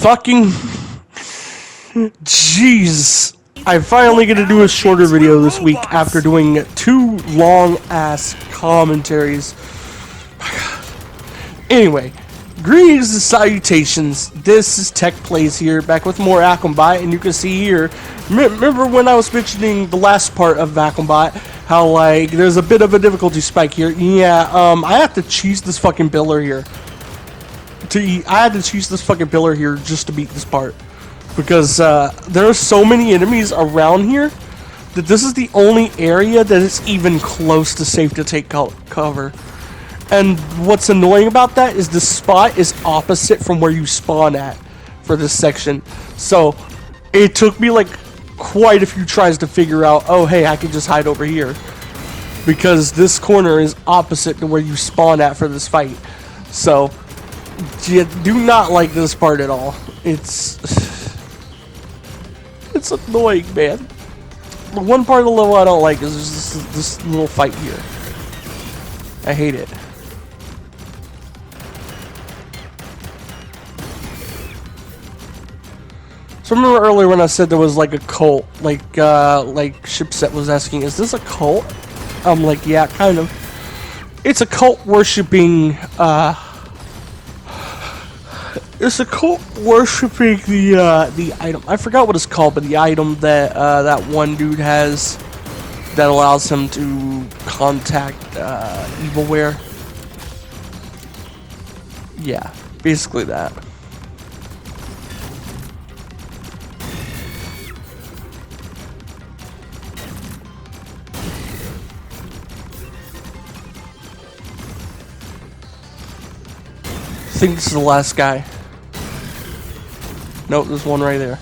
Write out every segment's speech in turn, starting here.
Fucking... Jeez. I'm finally gonna do a shorter video this week after doing 2 long-ass commentaries. Anyway, greetings and salutations. This is Tech Plays here, back with more Akimbot, and you can see here, remember when I was mentioning the last part of Akimbot, how, like, there's a bit of a difficulty spike here? Yeah, I have to cheese this fucking pillar here. I had to cheese this fucking pillar here just to beat this part. Because, there are so many enemies around here, that this is the only area that is even close to safe to take cover. And what's annoying about that is the spot is opposite from where you spawn at for this section. So it took me like quite a few tries to figure out, oh hey, I can just hide over here. Because this corner is opposite to where you spawn at for this fight. So you do not like this part at all. It's annoying, man. The one part of the level I don't like is just this little fight here. I hate it. So remember earlier when I said there was like a cult, like Shipset was asking, is this a cult? I'm like, yeah, kind of. It's a cult worshipping, it's a cult worshipping the item. I forgot what it's called, but the item that that one dude has that allows him to contact evilware. Yeah, basically that. I think this is the last guy. Nope, there's one right there.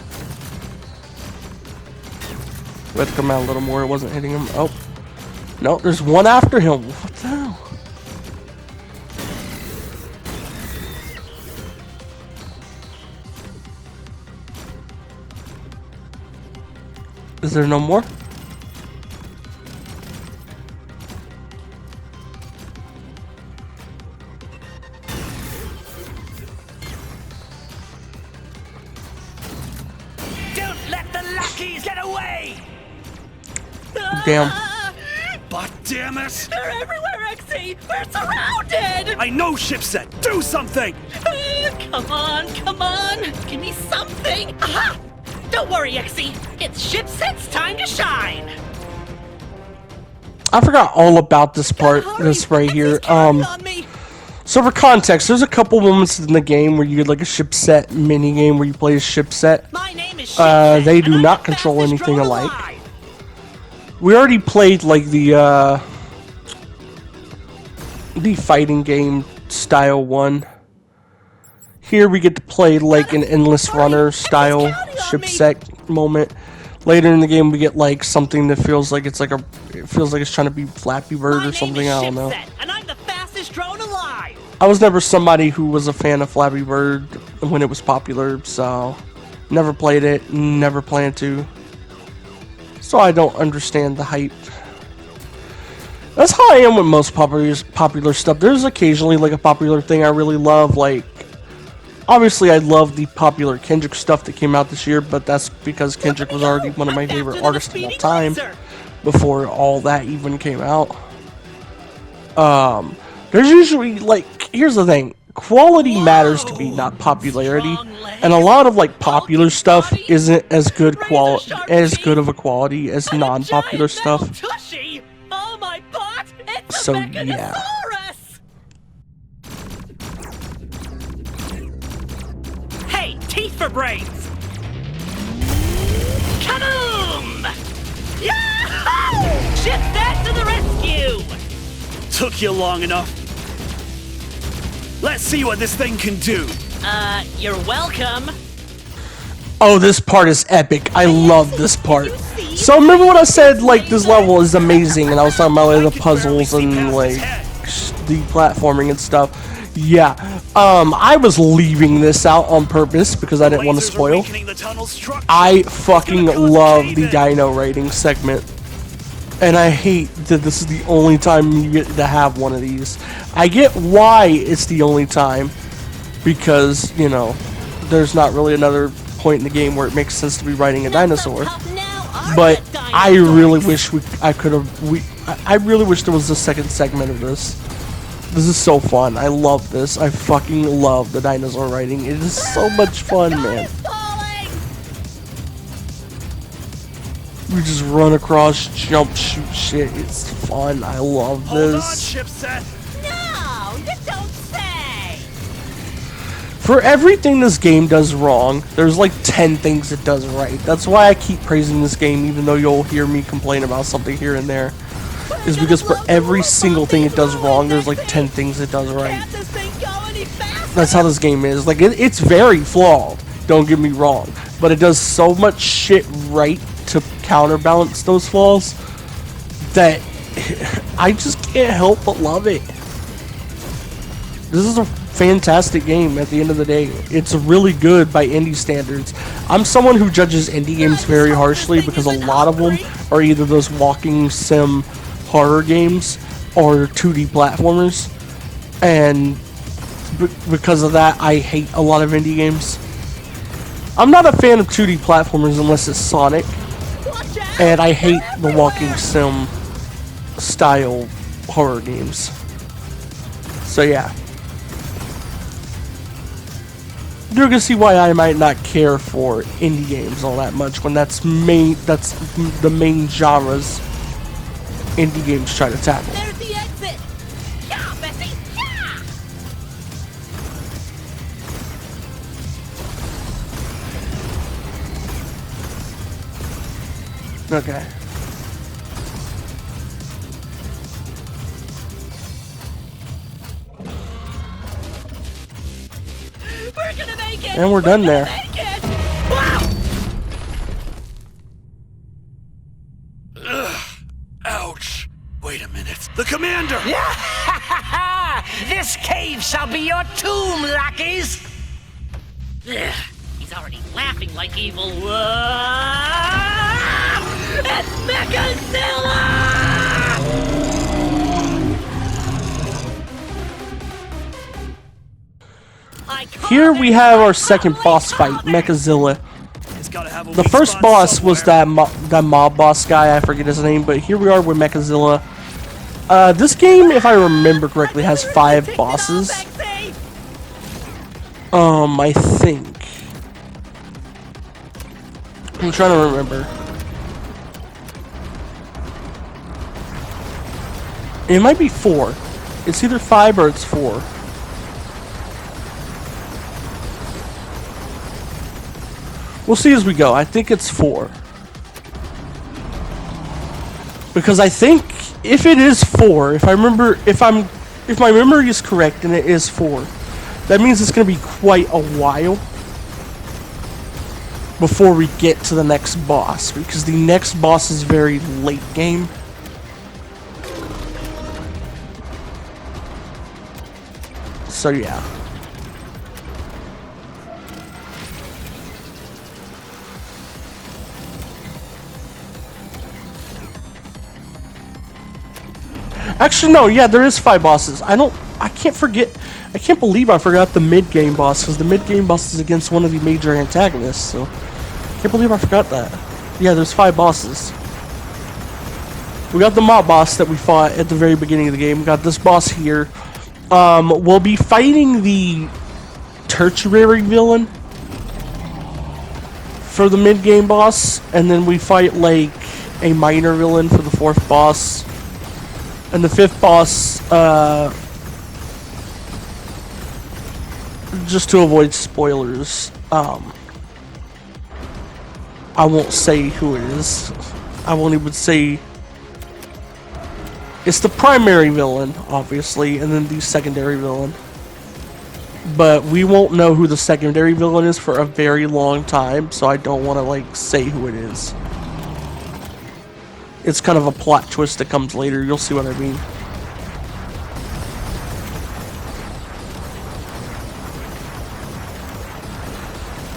We had to come out a little more. It wasn't hitting him. Oh. No, there's one after him. What the hell? Is there no more? Get away! Damn. But damn it! They're everywhere, XC! We're surrounded! I know, Shipset! Do something! Come on, come on! Give me something! Aha! Don't worry, XC! It's Shipset's time to shine! I forgot all about this part, this right here. So for context, there's a couple moments in the game where you get like a Shipset mini game where you play as Shipset. My name is Shipset, they do not control anything alike. We already played like the fighting game style one. Here we get to play like an endless runner style Shipset moment. Later in the game we get like something that feels like it's like it feels like it's trying to be Flappy Bird or something. I don't know. And I'm the fastest drone alive. I was never somebody who was a fan of Flappy Bird when it was popular, so never played it, never planned to. So I don't understand the hype. That's how I am with most popular stuff. There's occasionally like a popular thing I really love, like obviously I love the popular Kendrick stuff that came out this year, but that's because Kendrick was already one of my favorite artists of all time before all that even came out. There's usually, like, here's the thing, quality matters to me, not popularity, and a lot of, like, popular stuff isn't as good of a quality as non-popular stuff. So, yeah. Hey, teeth for brains! Kaboom! Yahoo! Ship that to the rescue! Took you long enough. Let's see what this thing can do. You're welcome. Oh, this part is epic. I love this part. So remember when I said like this level is amazing and I was talking about like the puzzles and like the platforming and stuff. Yeah. I was leaving this out on purpose because I didn't want to spoil. I fucking love the dino raiding segment. And I hate that this is the only time you get to have one of these. I get why it's the only time. Because, you know, there's not really another point in the game where it makes sense to be riding a dinosaur. Now, But I really wish I could have. I really wish there was a second segment of this. This is so fun. I love this. I fucking love the dinosaur riding. It is so much fun, man. We just run across, jump, shoot shit. It's fun. I love Hold on, this. ship set. No, you don't say. For everything this game does wrong, there's like 10 things it does right. That's why I keep praising this game, even though you'll hear me complain about something here and there. Is because for every single thing it does wrong, there's like 10 things it does right. That's how this game is. Like, it's very flawed, don't get me wrong. But it does so much shit right to counterbalance those flaws that I just can't help but love it. This is a fantastic game at the end of the day. It's really good by indie standards. I'm someone who judges indie games very harshly because a lot of them are either those walking sim horror games or 2D platformers, and because of that I hate a lot of indie games. I'm not a fan of 2D platformers unless it's Sonic, and I hate the walking sim style horror games. So yeah, you're gonna see why I might not care for indie games all that much when that's the main genres indie games try to tackle. There's the exit. Yeah, Bessie. Yeah. Okay. We're gonna make it. And we're done there. Make it. Wow. Ouch. Wait a minute. The commander! This cave shall be your tomb, lackeys! Ugh, he's already laughing like evil. It's MECHAZILLA! Here we have our second boss fight, MECHAZILLA. It's gotta have a The weak first spot boss was somewhere. that mob boss guy, I forget his name, but here we are with MECHAZILLA. This game, if I remember correctly, has 5 bosses. I think. I'm trying to remember. It might be 4. It's either 5 or it's 4. We'll see as we go. I think it's 4. Because I think if it is 4, if my memory is correct and it is 4, that means it's going to be quite a while before we get to the next boss, because the next boss is very late game. So yeah. Actually, no, yeah, there is 5 bosses. I can't believe I forgot the mid-game boss, because the mid-game boss is against one of the major antagonists, so I can't believe I forgot that. Yeah, there's 5 bosses. We got the mob boss that we fought at the very beginning of the game. We got this boss here. We'll be fighting the tertiary villain for the mid-game boss, and then we fight, like, a minor villain for the 4th boss. And the 5th boss, just to avoid spoilers, I won't say who it is. I won't even say. It's the primary villain, obviously, and then the secondary villain. But we won't know who the secondary villain is for a very long time, so I don't want to, like, say who it is. It's kind of a plot twist that comes later. You'll see what I mean.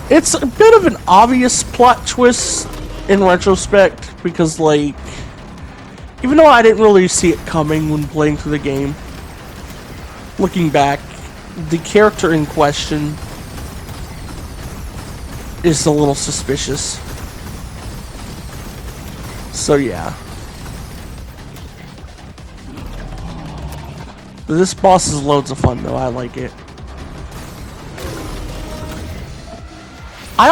It's a bit of an obvious plot twist in retrospect, because, like, even though I didn't really see it coming when playing through the game, looking back, the character in question is a little suspicious. So yeah. This boss is loads of fun though, I like it. I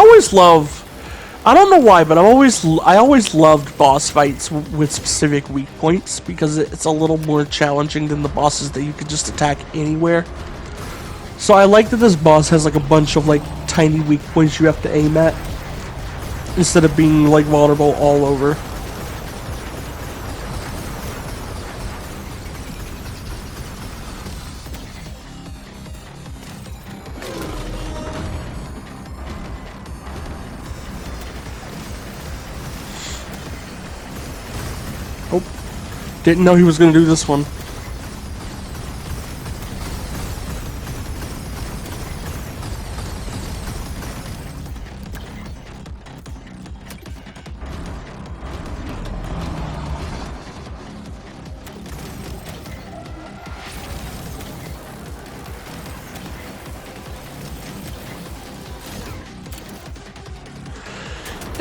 don't know why, but I always loved boss fights with specific weak points because it's a little more challenging than the bosses that you could just attack anywhere. So I like that this boss has like a bunch of like tiny weak points you have to aim at instead of being like vulnerable all over. Oh, didn't know he was gonna do this one.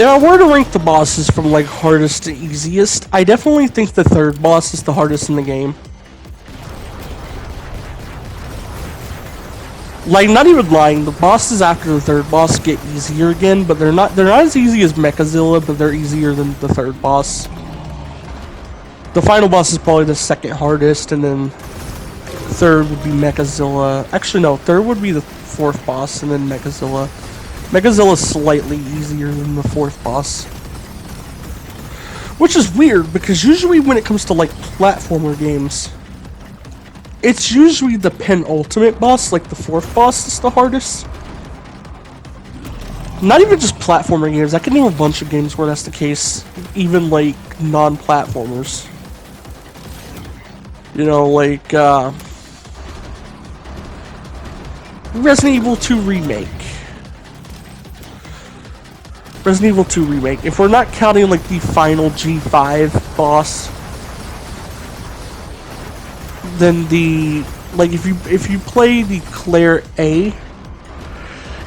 If I were to rank the bosses from like hardest to easiest, I definitely think the third boss is the hardest in the game. Like, not even lying, the bosses after the third boss get easier again, but they're not as easy as MECHAZILLA, but they're easier than the third boss. The final boss is probably the second hardest, and then third would be MECHAZILLA. Actually no, third would be the fourth boss, and then MECHAZILLA. MECHAZILLA is slightly easier than the fourth boss. Which is weird, because usually when it comes to like platformer games, it's usually the penultimate boss, like the fourth boss, is the hardest. Not even just platformer games, I can name a bunch of games where that's the case, even like non-platformers. You know, like Resident Evil 2 Remake. Resident Evil 2 Remake. If we're not counting like the final G5 boss, then the if you play the Claire A,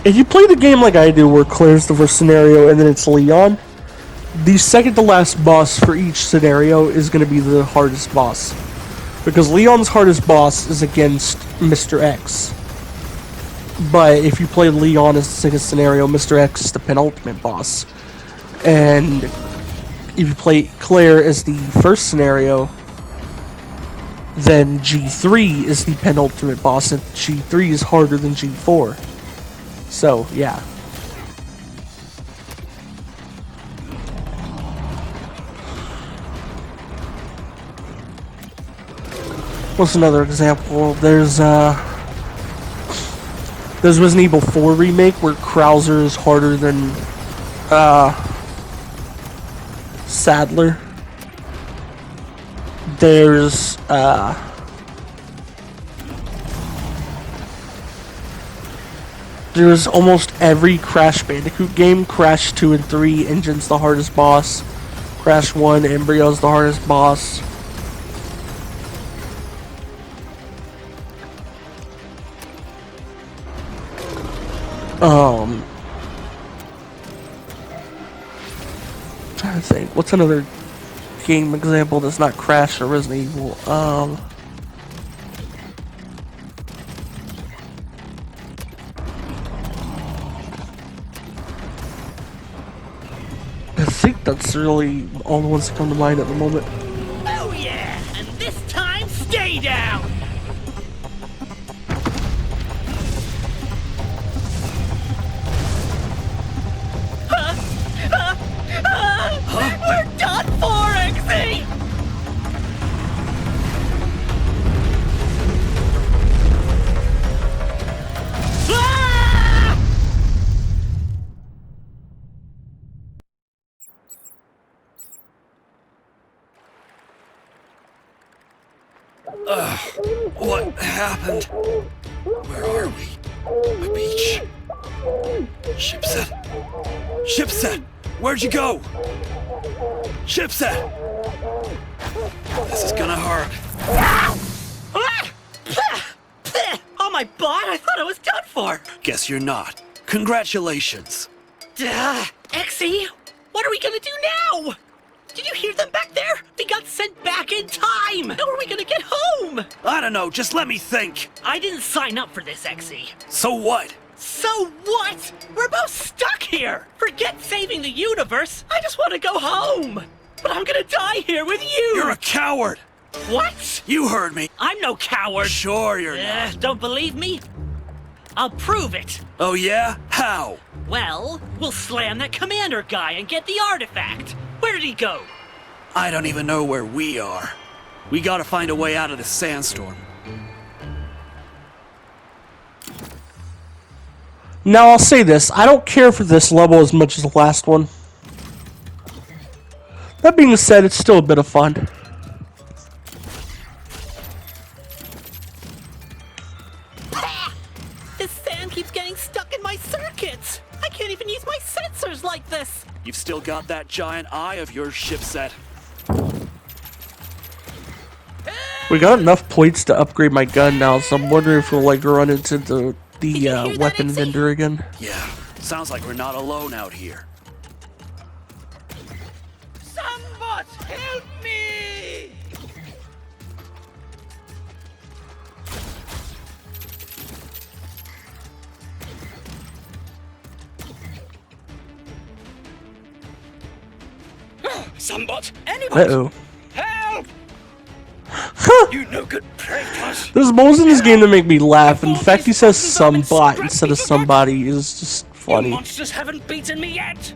if you play the game like I do, where Claire's the first scenario and then it's Leon, the second to last boss for each scenario is going to be the hardest boss, because Leon's hardest boss is against Mr. X. But if you play Leon as the second scenario, Mr. X is the penultimate boss. And if you play Claire as the first scenario, then G3 is the penultimate boss, and G3 is harder than G4. So, yeah. What's another example? There's Resident Evil 4 Remake, where Krauser is harder than Sadler. There's almost every Crash Bandicoot game. Crash 2 and 3, Engine's the hardest boss. Crash 1, Embryo's the hardest boss. Trying to think, what's another game example that's not Crash or Resident Evil? I think that's really all the ones that come to mind at the moment. Oh yeah, and this time stay down. We're done for, Exy! Ah! What happened? Where are we? A beach? Shipset? Shipset! Where'd you go? Shipset! This is gonna hurt. Oh my bot, I thought I was done for. Guess you're not. Congratulations. Exy, what are we gonna do now? Did you hear them back there? We got sent back in time! How are we gonna get home? I don't know, just let me think. I didn't sign up for this, Exy. So what? So what? We're both stuck here! Forget saving the universe! I just want to go home! But I'm gonna die here with you! You're a coward! What? You heard me. I'm no coward! Sure you're not. Don't believe me? I'll prove it! Oh yeah? How? Well, we'll slam that commander guy and get the artifact! Where did he go? I don't even know where we are. We gotta find a way out of this sandstorm. Now I'll say this, I don't care for this level as much as the last one. That being said, it's still a bit of fun. This sand keeps getting stuck in my circuits! I can't even use my sensors like this! You've still got that giant eye of your ship set. We got enough points to upgrade my gun now, so I'm wondering if we'll like run into the weapon vendor again. Yeah, sounds like we're not alone out here. Somebody help me! Somebody! Uh-oh. Help! You no good traitors! There's moments in this game that make me laugh, and the fact he says somebot instead of somebody is just You funny. monsters haven't beaten me yet!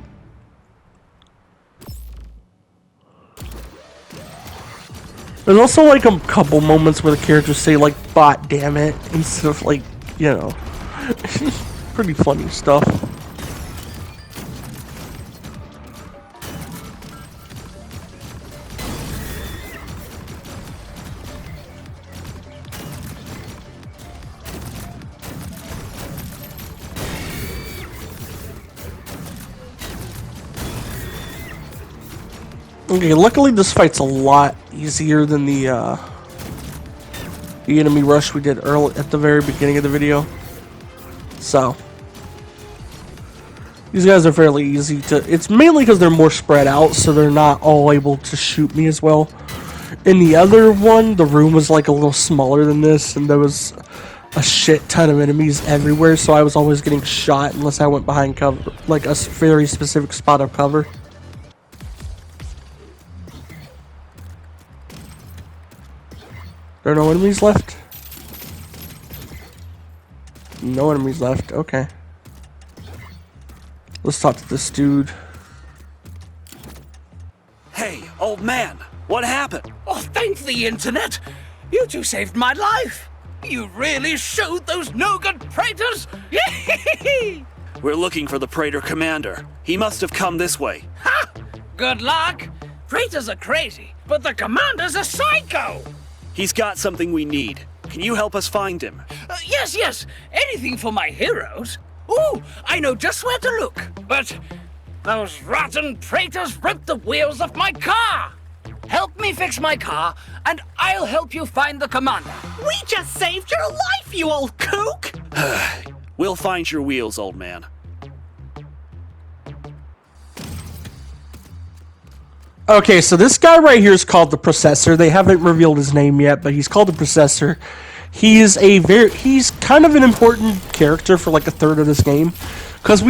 There's also like a couple moments where the characters say like "bot damn it" instead of like, you know, pretty funny stuff. Okay, luckily this fight's a lot easier than the enemy rush we did early at the very beginning of the video. So these guys are fairly easy to. It's mainly because they're more spread out, so they're not all able to shoot me as well. In the other one, the room was like a little smaller than this, and there was a shit ton of enemies everywhere, so I was always getting shot unless I went behind cover, like a very specific spot of cover. There are no enemies left? No enemies left, okay. Let's talk to this dude. Hey, old man, what happened? Oh, thank the internet! You two saved my life! You really showed those no-good traitors! We're looking for the Praetor Commander. He must have come this way. Ha! Good luck! Traitors are crazy, but the commander's a psycho! He's got something we need. Can you help us find him? Yes, anything for my heroes. Ooh, I know just where to look. But those rotten traitors ripped the wheels off my car. Help me fix my car, and I'll help you find the commander. We just saved your life, you old kook! We'll find your wheels, old man. Okay, so this guy right here is called the Processor. They haven't revealed his name yet, but he's called the Processor. He's kind of an important character for like a third of this game, because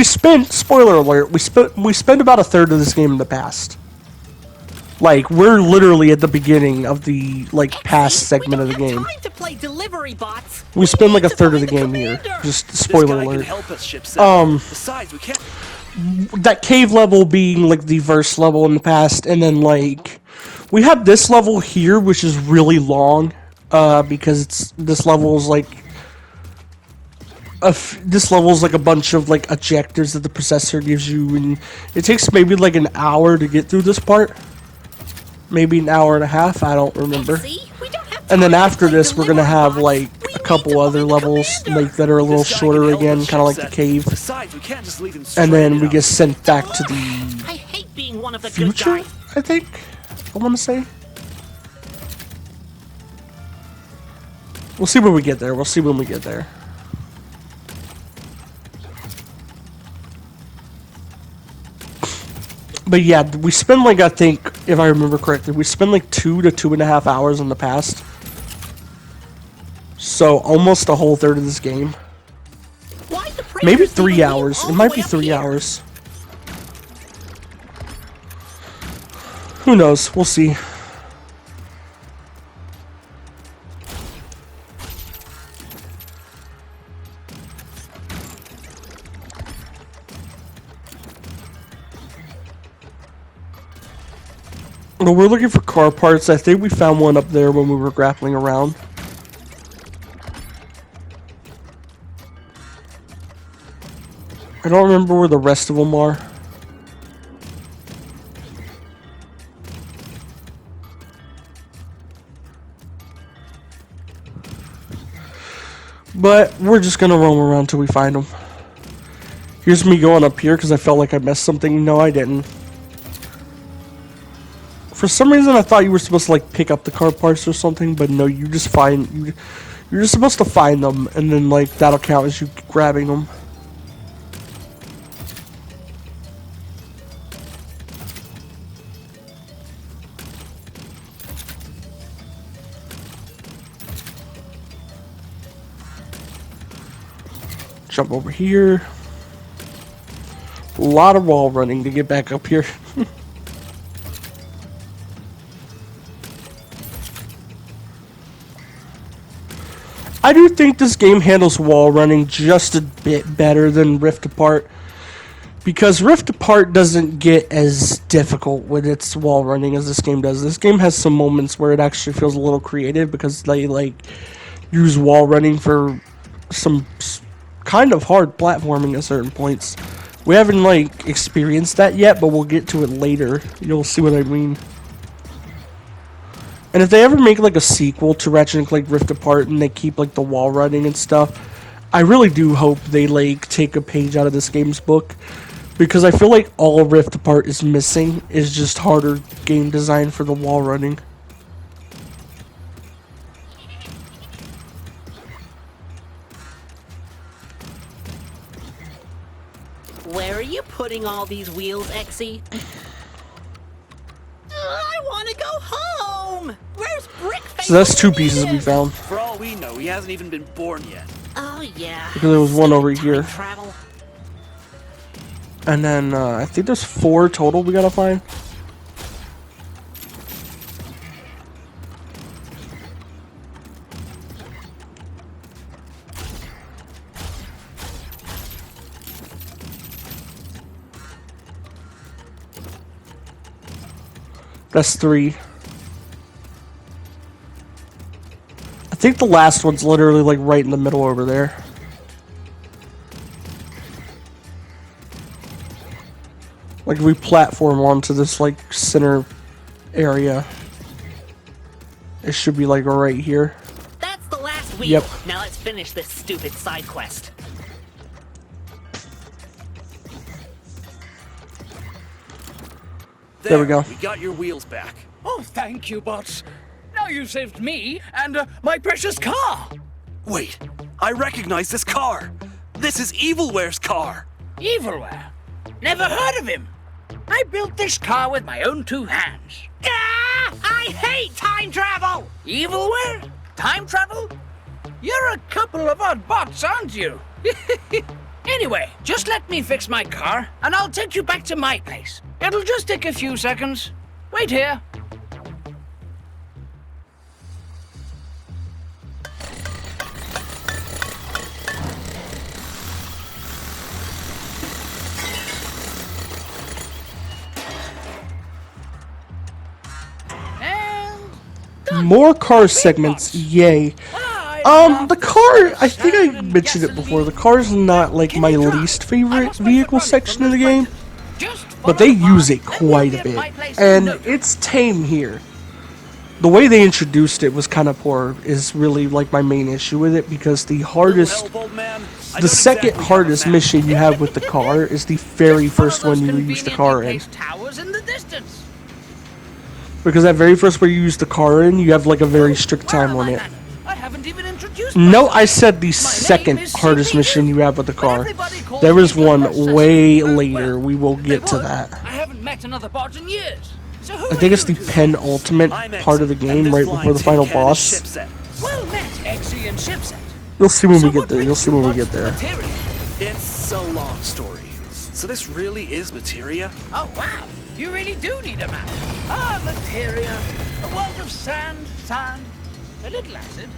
spoiler alert, we spent about a third of this game in the past. Like, we're literally at the beginning of the like past segment of the game. We don't have time to play delivery bots. We spend like a third of the game here. Just spoiler This guy alert. can help us, shipset. Besides, we can't. That cave level being like the verse level in the past, and then like we have this level here, which is really long, because this level is like a bunch of like objectives that the Processor gives you, and it takes maybe like an hour to get through this part, maybe an hour and a half. I don't remember. And then after this, we're gonna have like a couple other levels like that are a little shorter again, kind of like the cave. Besides, we can't just leave him And then we stranded get sent back to the I hate being one of the good future, guys. I think. I want to say. We'll see when we get there. We'll see when we get there. But yeah, we spend like, I think, if I remember correctly, we spend like 2 to 2.5 hours in the past. So almost a whole third of this game. Why the Maybe praetors 3 leave a wheel hours. all It the might way be up 3 here? hours. Who knows? We'll see. Well, we're looking for car parts. I think we found one up there when we were grappling around. I don't remember where the rest of them are. But we're just gonna roam around till we find them. Here's me going up here because I felt like I missed something. No, I didn't. For some reason, I thought you were supposed to like pick up the car parts or something, but no, you just find you're just supposed to find them, and then like that'll count as you grabbing them. Jump over here. A lot of wall running to get back up here. I do think this game handles wall running just a bit better than Rift Apart, because Rift Apart doesn't get as difficult with its wall running as this game does. This game has some moments where it actually feels a little creative because they like use wall running for some kind of hard platforming at certain points. We haven't like experienced that yet, but we'll get to it later. You'll see what I mean. And if they ever make like a sequel to Ratchet and Clank Rift Apart and they keep like the wall running and stuff, I really do hope they like take a page out of this game's book, because I feel like all Rift Apart is missing is just harder game design for the wall running. Where are you putting all these wheels, Exy? I want to go home! Where's Brickface? So that's 2 pieces we found. For all we know, he hasn't even been born yet. Oh, yeah. Because there was one over Time here. Travel. And then I think there's 4 total we gotta find. That's 3. I think the last one's literally like right in the middle over there. Like if we platform onto this like center area, it should be like right here. That's the last wheel. Yep. Now let's finish this stupid side quest. There we go. We got your wheels back. Oh, thank you, bots. Now you've saved me and my precious car. Wait, I recognize this car. This is Evilware's car. Evilware? Never heard of him. I built this car with my own 2 hands. Ah! I hate time travel! Evilware? Time travel? You're a couple of odd bots, aren't you? Anyway, just let me fix my car, and I'll take you back to my place. It'll just take a few seconds. Wait here. More car segments, yay. The car, I think I mentioned it before, the car's not like my least favorite vehicle section of the game, but they use it quite a bit, and it's tame here. The way they introduced it was kind of poor, is really like my main issue with it, because the hardest, the second hardest mission you have with the car is the very first one you use the car in. Because that very first one you use the car in, you have like a very strict time limit. I haven't even introduced No, I said the second hardest mission you have with the car. There is one way later. We will get to that. I haven't met another bot in years. So who I think are it's the you two? penultimate part of the game, right before the final boss. Well met, XE and Shipset. You'll see when So we get what there. You'll brings see you when we bots get to there. Materia? It's a long story. So this really is materia? Oh wow, you really do need a map. Ah, Materia, a world of sand, a little acid,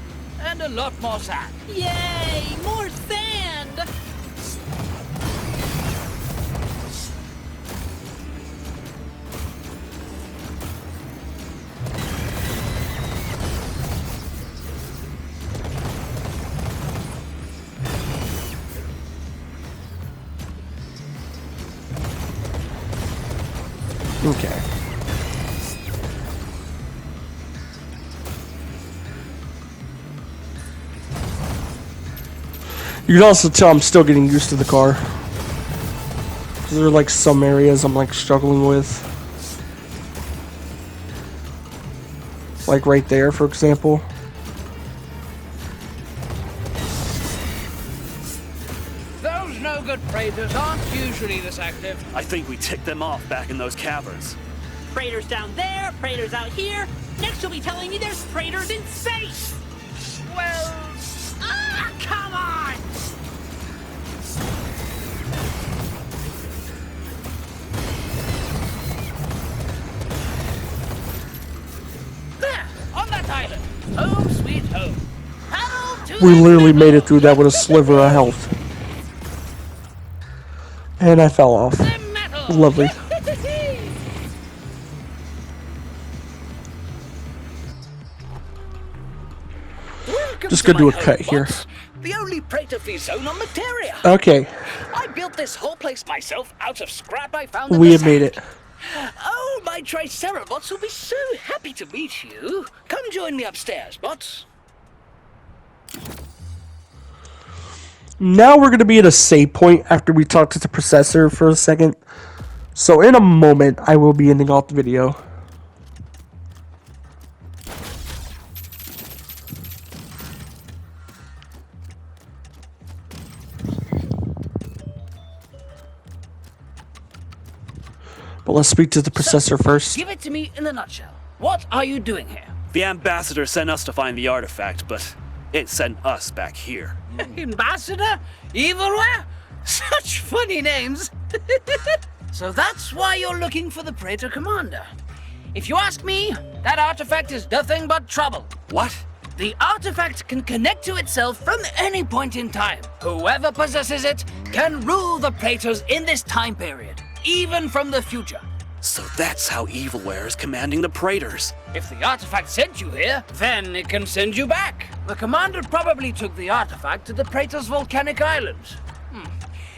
and a lot more sand. Yay! More sand! Okay. You can also tell I'm still getting used to the car. 'Cause there are like some areas I'm like struggling with. Like right there, for example. Those no-good freighters aren't usually this active. I think we ticked them off back in those caverns. Freighters down there, freighters out here. Next you'll be telling me there's freighters in space! Well, Ah, come on! there, on that island. Home sweet home. Paddle to We the literally made it middle. through that with a sliver of health. And I fell off. The metal. Lovely. Welcome Just to gonna do my a cut home, here. bots. The only Praetor-free zone on Materia. Okay, I built this whole place myself out of scrap I found in we the have made sand. it. Oh, my Triceratops will be so happy to meet you. Come join me upstairs, bots. Now we're going to be at a save point after we talk to the processor for a second. So in a moment, I will be ending off the video. But let's speak to the processor first. Give it to me in a nutshell. What are you doing here? The ambassador sent us to find the artifact, but it sent us back here. Ambassador? Evilware? Such funny names. So that's why you're looking for the Praetor Commander. If you ask me, that artifact is nothing but trouble. What? The artifact can connect to itself from any point in time. Whoever possesses it can rule the Praetors in this time period, even from the future. So that's how Evilware is commanding the Praetors. If the artifact sent you here, then it can send you back. The commander probably took the artifact to the Praetor's volcanic islands.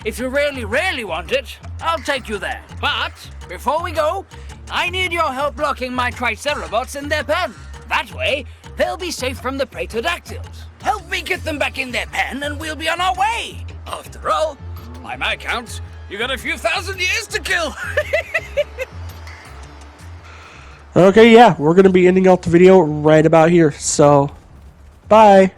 If you really want it, I'll take you there. But before we go, I need your help locking my Triceratops in their pen. That way, they'll be safe from the Praetordactyls. Help me get them back in their pen and we'll be on our way. After all, by my count, you got a few thousand years to kill. Okay, yeah, we're going to be ending off the video right about here. So, bye.